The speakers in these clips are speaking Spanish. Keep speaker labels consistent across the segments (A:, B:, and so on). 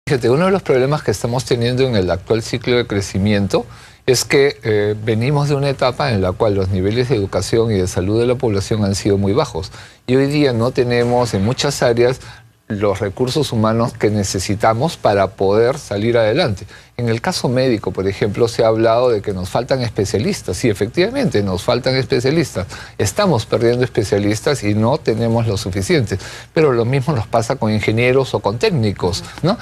A: Fíjate, uno de los problemas que estamos teniendo en el actual ciclo de crecimiento es que venimos de una etapa en la cual los niveles de educación y de salud de la población han sido muy bajos. Y hoy día no tenemos en muchas áreas los recursos humanos que necesitamos para poder salir adelante. En el caso médico, por ejemplo, se ha hablado de que nos faltan especialistas. Sí, efectivamente, nos faltan especialistas. Estamos perdiendo especialistas y no tenemos lo suficientes. Pero lo mismo nos pasa con ingenieros o con técnicos, ¿no?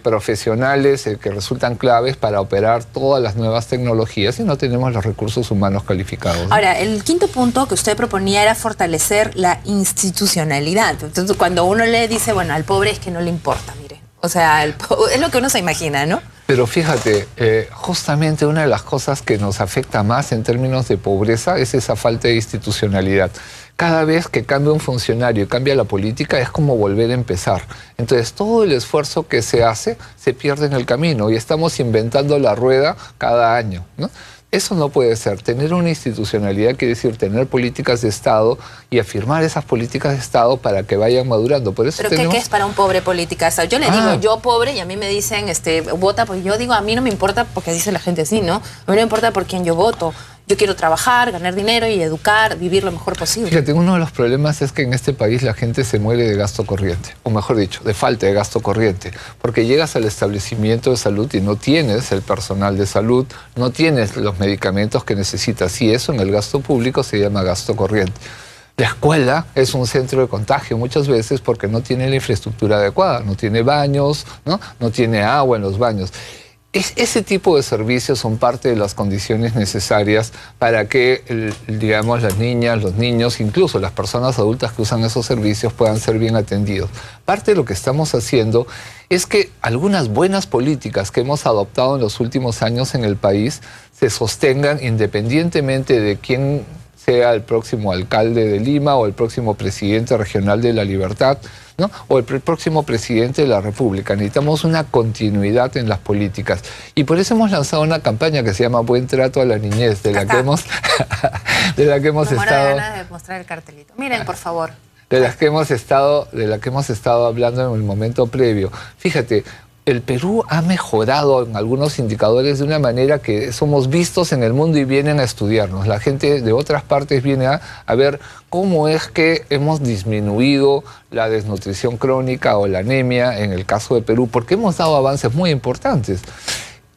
A: Profesionales que resultan claves para operar todas las nuevas tecnologías y no tenemos los recursos humanos calificados, ¿no?
B: Ahora, el quinto punto que usted proponía era fortalecer la institucionalidad. Entonces, cuando uno le dice, bueno, al pobre es que no le importa, mire. O sea, es lo que uno se imagina, ¿no?
A: Pero fíjate, justamente una de las cosas que nos afecta más en términos de pobreza es esa falta de institucionalidad. Cada vez que cambia un funcionario y cambia la política es como volver a empezar. Entonces todo el esfuerzo que se hace se pierde en el camino y estamos inventando la rueda cada año, ¿no? Eso no puede ser. Tener una institucionalidad quiere decir tener políticas de Estado y afirmar esas políticas de Estado para que vayan madurando. Por eso
B: ¿Pero
A: tenemos...
B: qué es para un pobre política de Estado? Yo le digo, yo pobre, y a mí me dicen, vota, pues yo digo, a mí no me importa porque dice la gente así, ¿no? A mí no me importa por quién yo voto. Yo quiero trabajar, ganar dinero y educar, vivir lo mejor posible.
A: Fíjate, uno de los problemas es que en este país la gente se muere de gasto corriente, o mejor dicho, de falta de gasto corriente, porque llegas al establecimiento de salud y no tienes el personal de salud, no tienes los medicamentos que necesitas, y eso en el gasto público se llama gasto corriente. La escuela es un centro de contagio muchas veces porque no tiene la infraestructura adecuada, no tiene baños, no tiene agua en los baños. Ese tipo de servicios son parte de las condiciones necesarias para que, digamos, las niñas, los niños, incluso las personas adultas que usan esos servicios puedan ser bien atendidos. Parte de lo que estamos haciendo es que algunas buenas políticas que hemos adoptado en los últimos años en el país se sostengan independientemente de quién sea el próximo alcalde de Lima o el próximo presidente regional de La Libertad, ¿no? O el próximo presidente de la República. Necesitamos una continuidad en las políticas. Y por eso hemos lanzado una campaña que se llama Buen Trato a la Niñez, de la que hemos estado...
B: ganas de mostrar el cartelito. Miren, por favor.
A: De la que hemos estado hablando en el momento previo. Fíjate, el Perú ha mejorado en algunos indicadores de una manera que somos vistos en el mundo y vienen a estudiarnos. La gente de otras partes viene a ver cómo es que hemos disminuido la desnutrición crónica o la anemia en el caso de Perú, porque hemos dado avances muy importantes.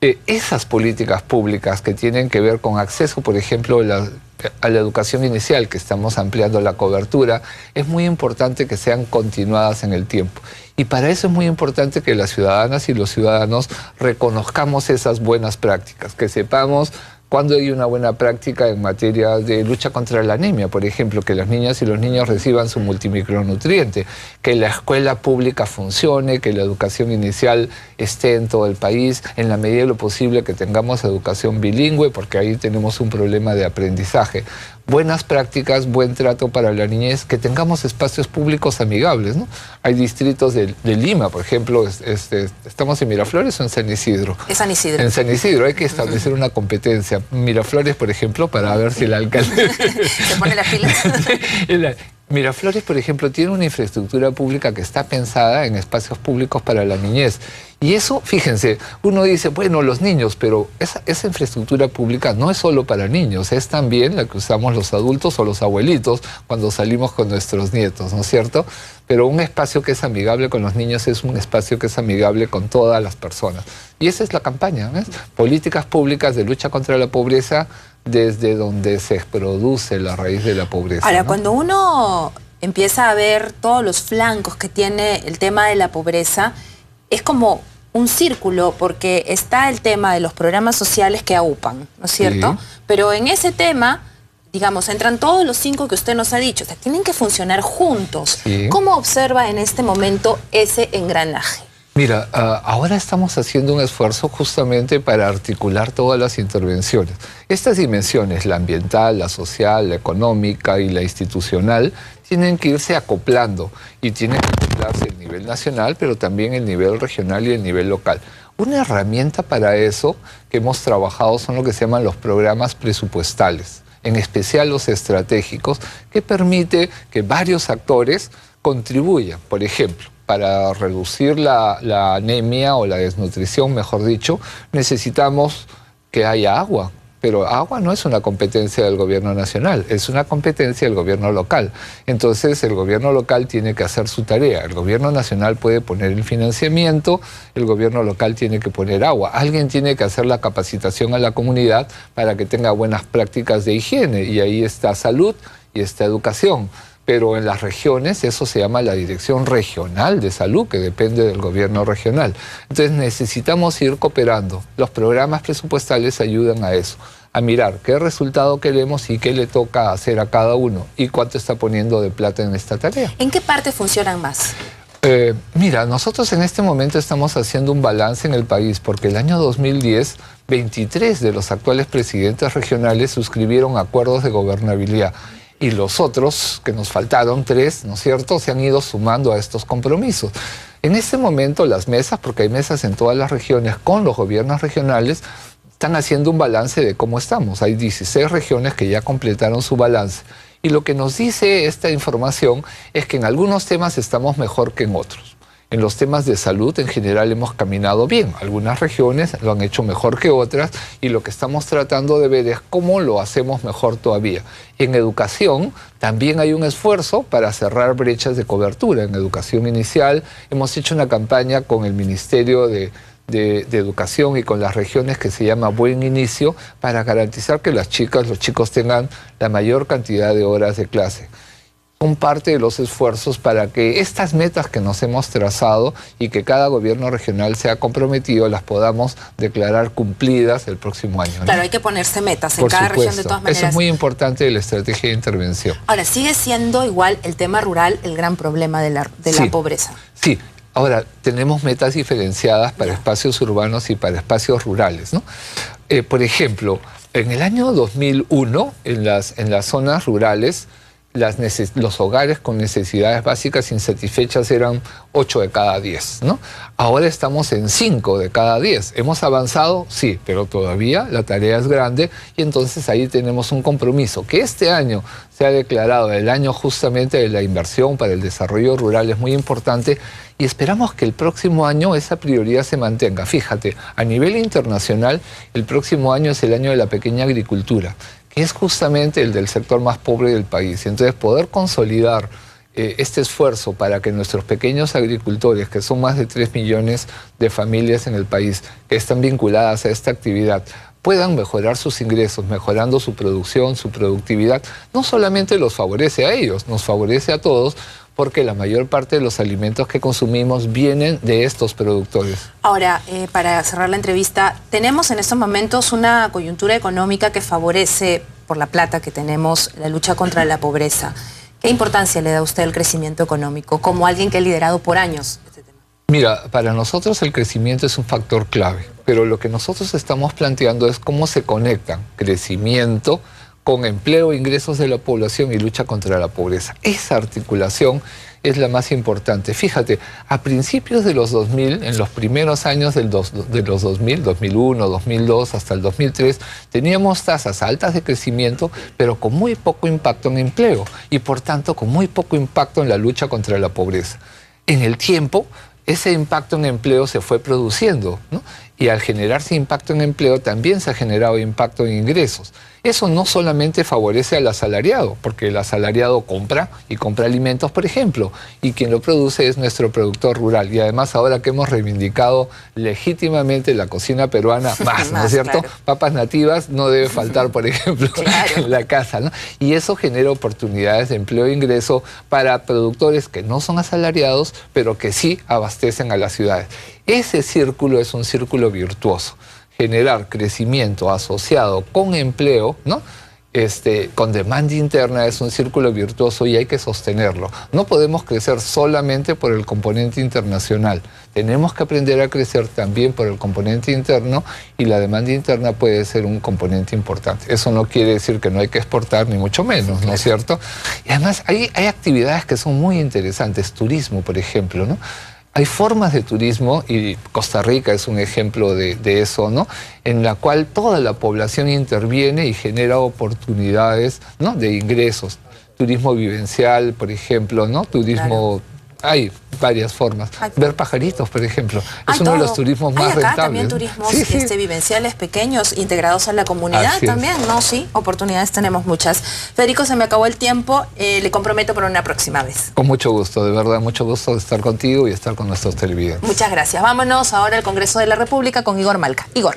A: Esas políticas públicas que tienen que ver con acceso, por ejemplo, a la educación inicial, que estamos ampliando la cobertura, es muy importante que sean continuadas en el tiempo. Y para eso es muy importante que las ciudadanas y los ciudadanos reconozcamos esas buenas prácticas, que sepamos cuándo hay una buena práctica en materia de lucha contra la anemia, por ejemplo, que las niñas y los niños reciban su multimicronutriente, que la escuela pública funcione, que la educación inicial esté en todo el país, en la medida de lo posible que tengamos educación bilingüe, porque ahí tenemos un problema de aprendizaje. Buenas prácticas, buen trato para la niñez, que tengamos espacios públicos amigables, ¿no? Hay distritos de Lima, por ejemplo, ¿estamos en Miraflores o en San Isidro?
B: Es San Isidro.
A: En San Isidro hay que establecer una competencia. Miraflores, por ejemplo, para ver si el alcalde...
B: ¿Se pone las pilas?
A: Miraflores, por ejemplo, tiene una infraestructura pública que está pensada en espacios públicos para la niñez. Y eso, fíjense, uno dice, bueno, los niños, pero esa infraestructura pública no es solo para niños, es también la que usamos los adultos o los abuelitos cuando salimos con nuestros nietos, ¿no es cierto? Pero un espacio que es amigable con los niños es un espacio que es amigable con todas las personas. Y esa es la campaña, ¿ves? Políticas públicas de lucha contra la pobreza desde donde se produce la raíz de la pobreza.
B: Ahora,
A: ¿no?
B: cuando uno empieza a ver todos los flancos que tiene el tema de la pobreza, es como un círculo, porque está el tema de los programas sociales que aupan, ¿no es cierto? Sí. Pero en ese tema, digamos, entran todos los 5 que usted nos ha dicho, o sea, tienen que funcionar juntos. Sí. ¿Cómo observa en este momento ese engranaje?
A: Mira, ahora estamos haciendo un esfuerzo justamente para articular todas las intervenciones. Estas dimensiones, la ambiental, la social, la económica y la institucional, tienen que irse acoplando y tienen que acoplarse el nivel nacional, pero también el nivel regional y el nivel local. Una herramienta para eso que hemos trabajado son lo que se llaman los programas presupuestales, en especial los estratégicos, que permite que varios actores contribuyan. Por ejemplo, para reducir la anemia o la desnutrición, mejor dicho, necesitamos que haya agua. Pero agua no es una competencia del gobierno nacional, es una competencia del gobierno local. Entonces el gobierno local tiene que hacer su tarea. El gobierno nacional puede poner el financiamiento, el gobierno local tiene que poner agua. Alguien tiene que hacer la capacitación a la comunidad para que tenga buenas prácticas de higiene. Y ahí está salud y está educación. Pero en las regiones eso se llama la Dirección Regional de Salud, que depende del gobierno regional. Entonces necesitamos ir cooperando. Los programas presupuestales ayudan a eso, a mirar qué resultado queremos y qué le toca hacer a cada uno y cuánto está poniendo de plata en esta tarea.
B: ¿En qué parte funcionan más?
A: Mira, nosotros en este momento estamos haciendo un balance en el país porque el año 2010, 23 de los actuales presidentes regionales suscribieron acuerdos de gobernabilidad. Y los otros, que nos faltaron 3, ¿no es cierto?, se han ido sumando a estos compromisos. En este momento las mesas, porque hay mesas en todas las regiones con los gobiernos regionales, están haciendo un balance de cómo estamos. Hay 16 regiones que ya completaron su balance. Y lo que nos dice esta información es que en algunos temas estamos mejor que en otros. En los temas de salud en general hemos caminado bien. Algunas regiones lo han hecho mejor que otras y lo que estamos tratando de ver es cómo lo hacemos mejor todavía. En educación también hay un esfuerzo para cerrar brechas de cobertura. En educación inicial hemos hecho una campaña con el Ministerio de Educación y con las regiones que se llama Buen Inicio para garantizar que las chicas, los chicos tengan la mayor cantidad de horas de clase. Son parte de los esfuerzos para que estas metas que nos hemos trazado y que cada gobierno regional se ha comprometido las podamos declarar cumplidas el próximo año, ¿no?
B: Claro, hay que ponerse metas en cada región de todas maneras.
A: Eso es muy importante de la estrategia de intervención.
B: Ahora, sigue siendo igual el tema rural el gran problema de la pobreza.
A: Sí. Ahora, tenemos metas diferenciadas para espacios urbanos y para espacios rurales, ¿no? Por ejemplo, en el año 2001, en las zonas rurales, los hogares con necesidades básicas insatisfechas eran 8 de cada 10, ¿no? Ahora estamos en 5 de cada 10. ¿Hemos avanzado? Sí, pero todavía la tarea es grande y entonces ahí tenemos un compromiso que este año se ha declarado el año justamente de la inversión para el desarrollo rural, es muy importante y esperamos que el próximo año esa prioridad se mantenga. Fíjate, a nivel internacional, el próximo año es el año de la pequeña agricultura, es justamente el del sector más pobre del país. Entonces, poder consolidar este esfuerzo para que nuestros pequeños agricultores, que son más de 3 millones de familias en el país, que están vinculadas a esta actividad, puedan mejorar sus ingresos, mejorando su producción, su productividad, no solamente los favorece a ellos, nos favorece a todos, porque la mayor parte de los alimentos que consumimos vienen de estos productores.
B: Ahora, para cerrar la entrevista, tenemos en estos momentos una coyuntura económica que favorece, por la plata que tenemos, la lucha contra la pobreza. ¿Qué importancia le da usted al crecimiento económico como alguien que ha liderado por años este tema?
A: Mira, para nosotros el crecimiento es un factor clave, pero lo que nosotros estamos planteando es cómo se conectan crecimiento con empleo, ingresos de la población y lucha contra la pobreza. Esa articulación es la más importante. Fíjate, a principios de los 2000, en los primeros años de los 2000, 2001, 2002, hasta el 2003, teníamos tasas altas de crecimiento, pero con muy poco impacto en empleo y, por tanto, con muy poco impacto en la lucha contra la pobreza. En el tiempo, ese impacto en empleo se fue produciendo, ¿no? Y al generarse impacto en empleo, también se ha generado impacto en ingresos. Eso no solamente favorece al asalariado, porque el asalariado compra y compra alimentos, por ejemplo, y quien lo produce es nuestro productor rural. Y además, ahora que hemos reivindicado legítimamente la cocina peruana, más, ¿no es cierto? Claro. Papas nativas no debe faltar, por ejemplo, claro, en la casa, ¿no? Y eso genera oportunidades de empleo e ingreso para productores que no son asalariados, pero que sí abastecen a las ciudades. Ese círculo es un círculo virtuoso. Generar crecimiento asociado con empleo, ¿no? Con demanda interna es un círculo virtuoso y hay que sostenerlo. No podemos crecer solamente por el componente internacional. Tenemos que aprender a crecer también por el componente interno y la demanda interna puede ser un componente importante. Eso no quiere decir que no hay que exportar, ni mucho menos, ¿no es cierto? Y además hay actividades que son muy interesantes. Turismo, por ejemplo, ¿no? Hay formas de turismo, y Costa Rica es un ejemplo de eso, ¿no? En la cual toda la población interviene y genera oportunidades, ¿no? De ingresos. Turismo vivencial, por ejemplo, ¿no? Turismo, Hay varias formas. Ver pajaritos, por ejemplo, es uno de los turismos más
B: acá
A: rentables.
B: También turismos vivenciales pequeños, integrados a la comunidad también, ¿no? Sí, oportunidades tenemos muchas. Federico, se me acabó el tiempo, le comprometo para una próxima vez.
A: Con mucho gusto, de verdad, mucho gusto de estar contigo y estar con nuestros televidentes.
B: Muchas gracias. Vámonos ahora al Congreso de la República con Igor Malca. Igor.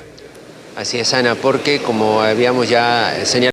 C: Así es, Ana, porque como habíamos ya señalado,